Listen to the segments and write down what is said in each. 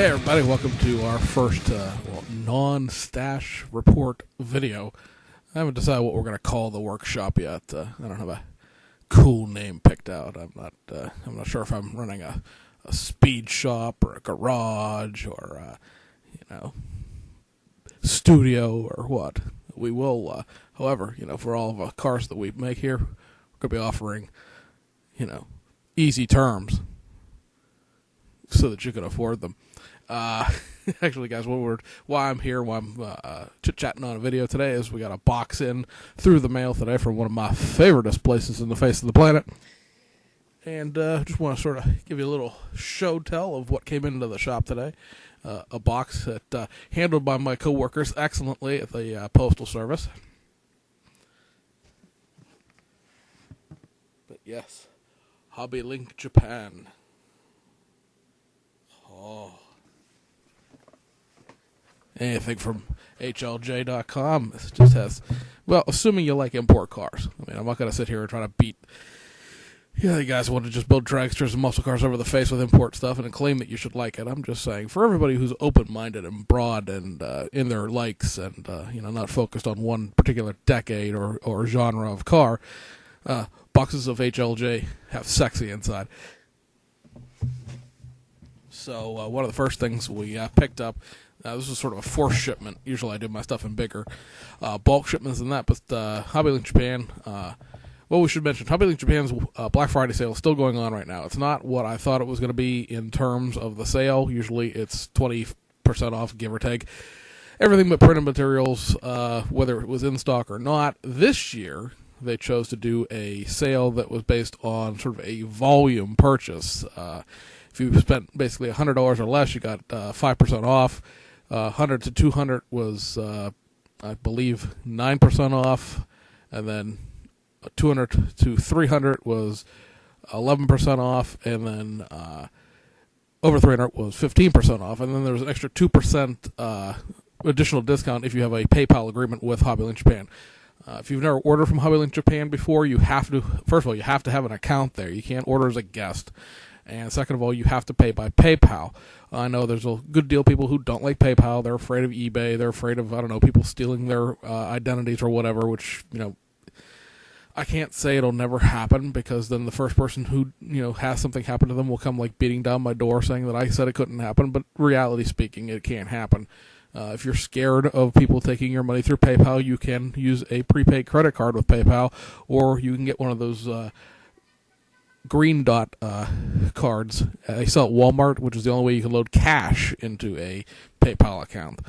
Hey everybody, welcome to our first non-stash report video. I haven't decided what we're going to call the workshop yet. I don't have a cool name picked out. I'm not sure if I'm running a speed shop or a garage or studio or what. We will, however, for all of the cars that we make here, we're going to be offering, easy terms so that you can afford them. Actually, guys, why I'm here, why I'm chit-chatting on a video today is we got a box in through the mail today from one of my favoriteest places in the face of the planet. And just want to sort of give you a little show tell of what came into the shop today. A box that handled by my coworkers excellently at the Postal Service. But yes, Hobby Link Japan. Oh. Anything from HLJ.com. It just has, well, assuming you like import cars. I mean, I'm not going to sit here and try to beat, you guys want to just build dragsters and muscle cars over the face with import stuff and claim that you should like it. I'm just saying, for everybody who's open-minded and broad and in their likes and, not focused on one particular decade or genre of car, boxes of HLJ have sexy inside. So one of the first things we picked up, this was sort of a forced shipment. Usually I do my stuff in bigger bulk shipments than that, but Hobby Link Japan, well, we should mention, Hobby Link Japan's Black Friday sale is still going on right now. It's not what I thought it was going to be in terms of the sale. Usually it's 20% off, give or take. Everything but printed materials, whether it was in stock or not. This year, they chose to do a sale that was based on sort of a volume purchase. If you spent basically $100 or less, you got 5% off. 100 to 200 was, I believe, 9% off. And then 200 to 300 was 11% off. And then over 300 was 15% off. And then there was an extra 2% additional discount if you have a PayPal agreement with Hobby Link Japan. If you've never ordered from Hobby Link Japan before, you have to, first of all, you have to have an account there. You can't order as a guest. And second of all, you have to pay by PayPal. I know there's a good deal of people who don't like PayPal. They're afraid of eBay. They're afraid of, people stealing their identities or whatever, which, I can't say it'll never happen because then the first person who, has something happen to them will come like beating down my door saying that I said it couldn't happen. But reality speaking, it can't happen. If you're scared of people taking your money through PayPal, you can use a prepaid credit card with PayPal, or you can get one of those green dot cards. They sell at Walmart, which is the only way you can load cash into a PayPal account.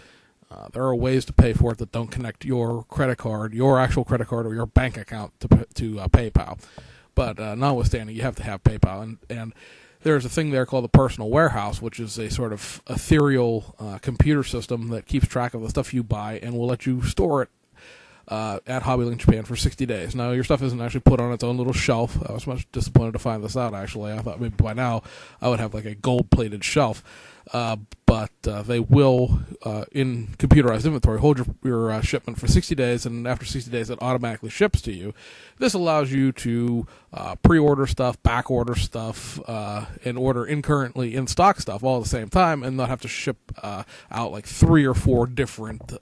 There are ways to pay for it that don't connect your credit card, your actual credit card, or your bank account to PayPal. But notwithstanding, you have to have PayPal. And there's a thing there called the Personal Warehouse, which is a sort of ethereal computer system that keeps track of the stuff you buy and will let you store it at Hobby Link Japan for 60 days. Now, your stuff isn't actually put on its own little shelf. I was much disappointed to find this out, actually. I thought maybe by now I would have like a gold-plated shelf. But they will, in computerized inventory, hold your shipment for 60 days, and after 60 days it automatically ships to you. This allows you to pre-order stuff, back-order stuff, and order currently in-stock stuff all at the same time, and not have to ship out like 3 or 4 different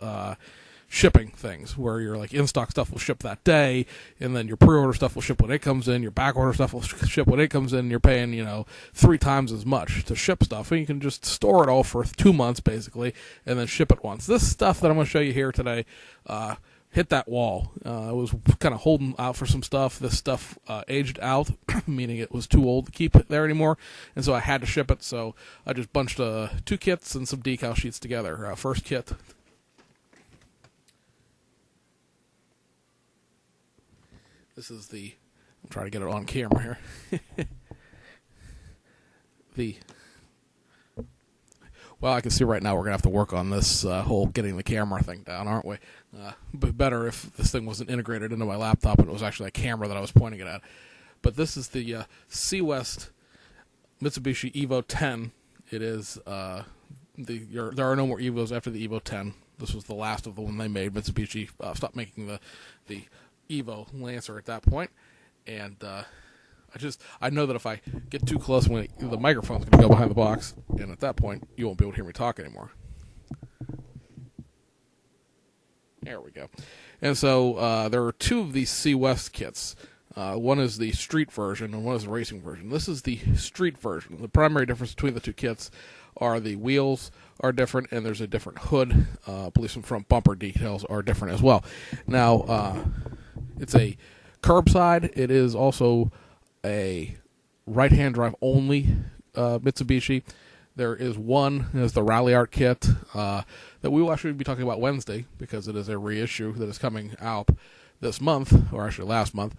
shipping things where your like in-stock stuff will ship that day, and then your pre-order stuff will ship when it comes in, your back-order stuff will ship when it comes in, and you're paying 3 times as much to ship stuff, and you can just store it all for 2 months basically and then ship it once. This stuff that I'm going to show you here today hit that wall. I was kind of holding out for some stuff. This stuff aged out, meaning it was too old to keep it there anymore, and so I had to ship it. So I just bunched 2 kits and some decal sheets together. First kit, this is I'm trying to get it on camera here. Well, I can see right now we're going to have to work on this whole getting the camera thing down, aren't we? But better if this thing wasn't integrated into my laptop and it was actually a camera that I was pointing it at. But this is the C-West Mitsubishi Evo 10. It is, there are no more Evos after the Evo 10. This was the last of the one they made. Mitsubishi stopped making the Evo Lancer at that point. And I know that if I get too close, the microphone's going to go behind the box, and at that point, you won't be able to hear me talk anymore. There we go. And so there are two of these C West kits. One is the street version, and one is the racing version. This is the street version. The primary difference between the two kits are the wheels are different, and there's a different hood. I believe some front bumper details are different as well. Now, it's a curbside. It is also a right-hand drive only Mitsubishi. There is one, is the Rally Art kit that we will actually be talking about Wednesday, because it is a reissue that is coming out this month, or actually last month.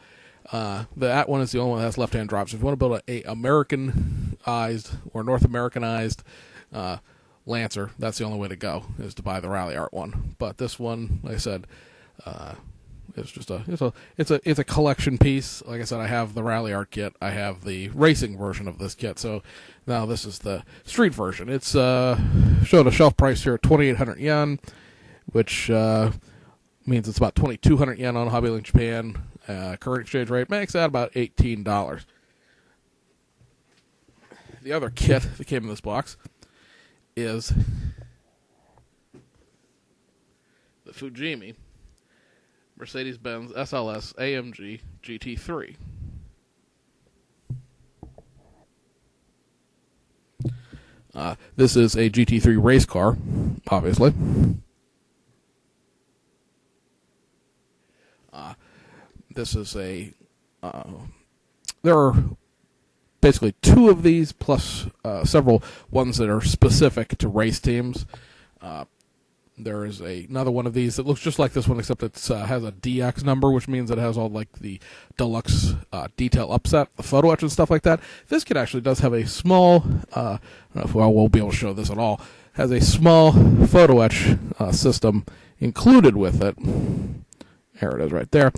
That one is the only one that has left-hand drive. So if you want to build a Americanized or North Americanized Lancer, that's the only way to go, is to buy the Rally Art one. But this one, like I said, it's just it's a collection piece. Like I said, I have the Rally Art kit. I have the racing version of this kit. So now this is the street version. It's showed a shelf price here at 2,800 yen, which means it's about 2,200 yen on Hobby Link Japan. Current exchange rate makes that about $18. The other kit that came in this box is the Fujimi Mercedes-Benz SLS AMG GT3. This is a GT3 race car, obviously. This is there are basically two of these, plus several ones that are specific to race teams. There is another one of these that looks just like this one, except it has a DX number, which means it has all like the deluxe detail upset, the photo etch and stuff like that. This kit actually does have a small, I don't know if I won't be able to show this at all, has a small photo etch system included with it. There it is right there.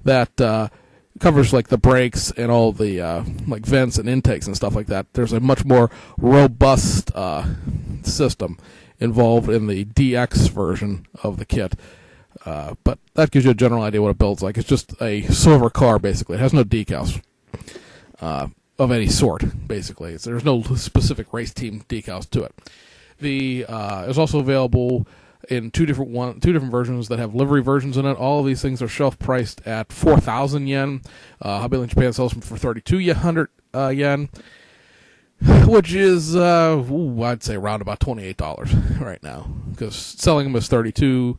That covers like the brakes and all the like vents and intakes and stuff like that. There's a much more robust system involved in the DX version of the kit. But that gives you a general idea what it builds like. It's just a silver car, basically. It has no decals of any sort, basically. There's no specific race team decals to it. It's also available in two different versions that have livery versions in it. All of these things are shelf priced at 4,000 yen. Hobby Link Japan sells them for 3,200 yen, which is I'd say around about $28 right now, because selling them is 32,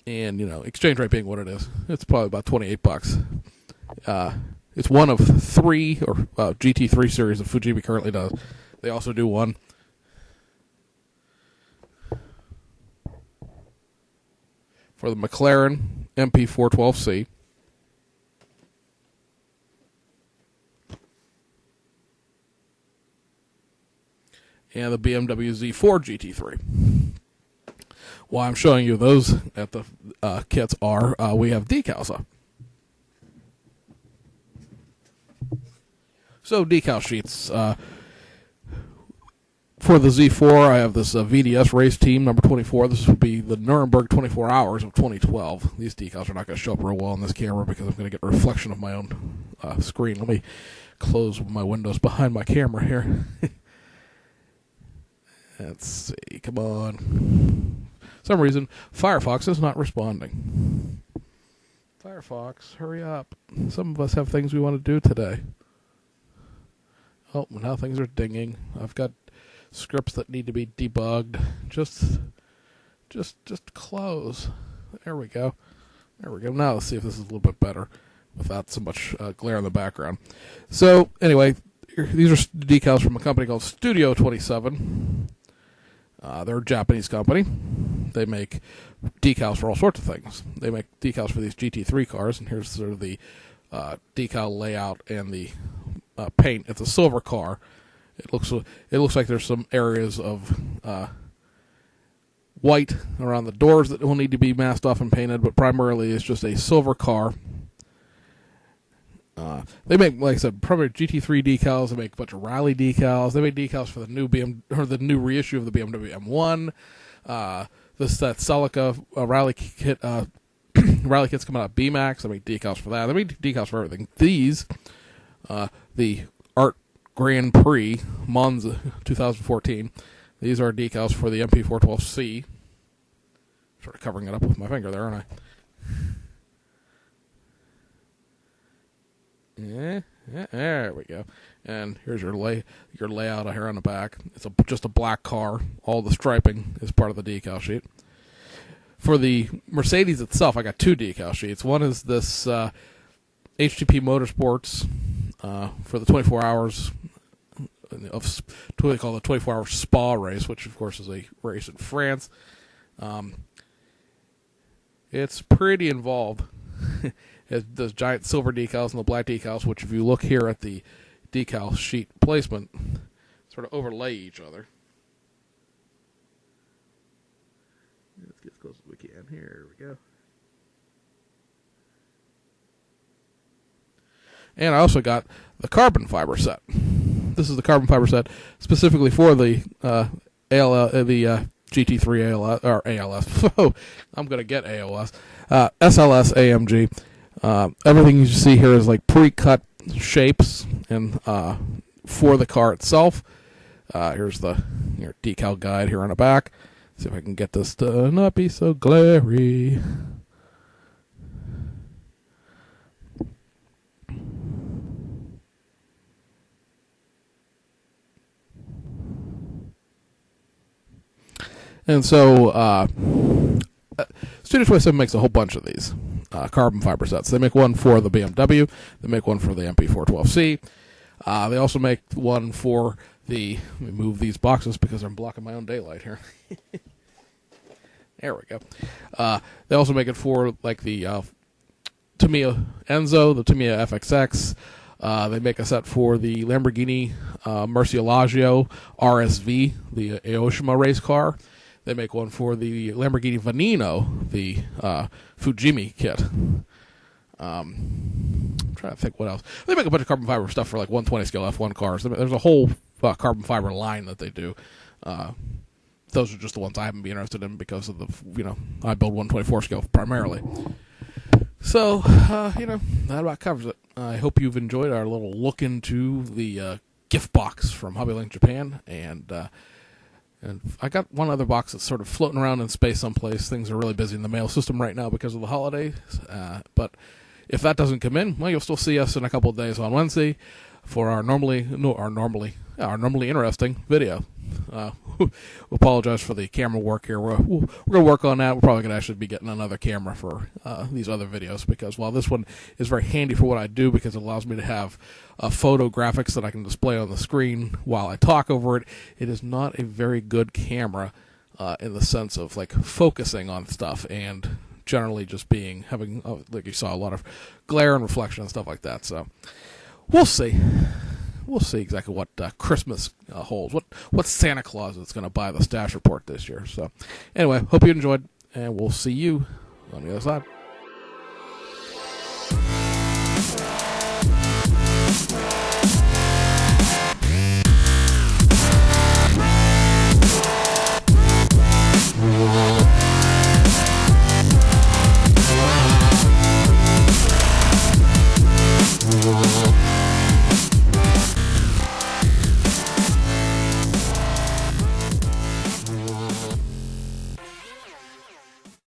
and exchange rate being what it is, it's probably about $28. It's one of three GT3 series that Fujimi currently does. They also do one for the McLaren MP412C. And the BMW Z4 GT3. While I'm showing you those at the kits we have decals up. So decal sheets. For the Z4, I have this VDS race team, number 24. This would be the Nuremberg 24 Hours of 2012. These decals are not going to show up real well on this camera because I'm going to get a reflection of my own screen. Let me close my windows behind my camera here. Let's see. Come on. For some reason, Firefox is not responding. Firefox, hurry up. Some of us have things we want to do today. Oh, now things are dinging. I've got scripts that need to be debugged. Just close. There we go. Now let's see if this is a little bit better without so much glare in the background. So anyway, these are decals from a company called Studio 27. They're a Japanese company. They make decals for all sorts of things. They make decals for these GT3 cars, and here's sort of the decal layout and the paint. It's a silver car. It looks like there's some areas of white around the doors that will need to be masked off and painted, but primarily it's just a silver car. They make, like I said, probably GT3 decals. They make a bunch of rally decals. They make decals for the new reissue of the BMW M1. That Celica rally kit Riley kits coming out of BMAX. They make decals for that. They make decals for everything. These, the Art Grand Prix Monza 2014. These are decals for the MP412C. Sort of covering it up with my finger there, aren't I? Yeah, there we go. And here's your layout here on the back. It's just a black car. All the striping is part of the decal sheet. For the Mercedes itself, I got two decal sheets. One is this HTP Motorsports for the 24 hours of what they call the 24-hour Spa race, which of course is a race in France. It's pretty involved. It has those giant silver decals and the black decals, which if you look here at the decal sheet placement, sort of overlay each other. Let's get as close as we can. Here we go. And I also got the carbon fiber set. This is the carbon fiber set specifically for the GT3 ALS, or ALS. I'm going to get AOS. SLS AMG. Everything you see here is like pre-cut shapes and for the car itself. Here's the decal guide here on the back. See if I can get this to not be so glary. And so, Studio 27 makes a whole bunch of these carbon fiber sets. They make one for the BMW. They make one for the MP412C. They also make one for the... Let me move these boxes because I'm blocking my own daylight here. There we go. They also make it for like the Tamiya Enzo, the Tamiya FXX. They make a set for the Lamborghini Murcielago RSV, the Aoshima race car. They make one for the Lamborghini Veneno, the Fujimi kit. I'm trying to think what else. They make a bunch of carbon fiber stuff for like 120 scale F1 cars. There's a whole carbon fiber line that they do. Those are just the ones I haven't been interested in because of the, I build 124 scale primarily. So, that about covers it. I hope you've enjoyed our little look into the gift box from HobbyLink Japan, and I got one other box that's sort of floating around in space someplace. Things are really busy in the mail system right now because of the holidays. But if that doesn't come in, well, you'll still see us in a couple of days on Wednesday for our normally interesting video. We apologize for the camera work here. We're going to work on that. We're probably going to actually be getting another camera for these other videos, because while this one is very handy for what I do because it allows me to have photo graphics that I can display on the screen while I talk over it, it is not a very good camera in the sense of like focusing on stuff and generally just having like you saw, a lot of glare and reflection and stuff like that. So we'll see. We'll see exactly what Christmas holds, what Santa Claus is going to buy the Stash Report this year. So anyway, hope you enjoyed, and we'll see you on the other side.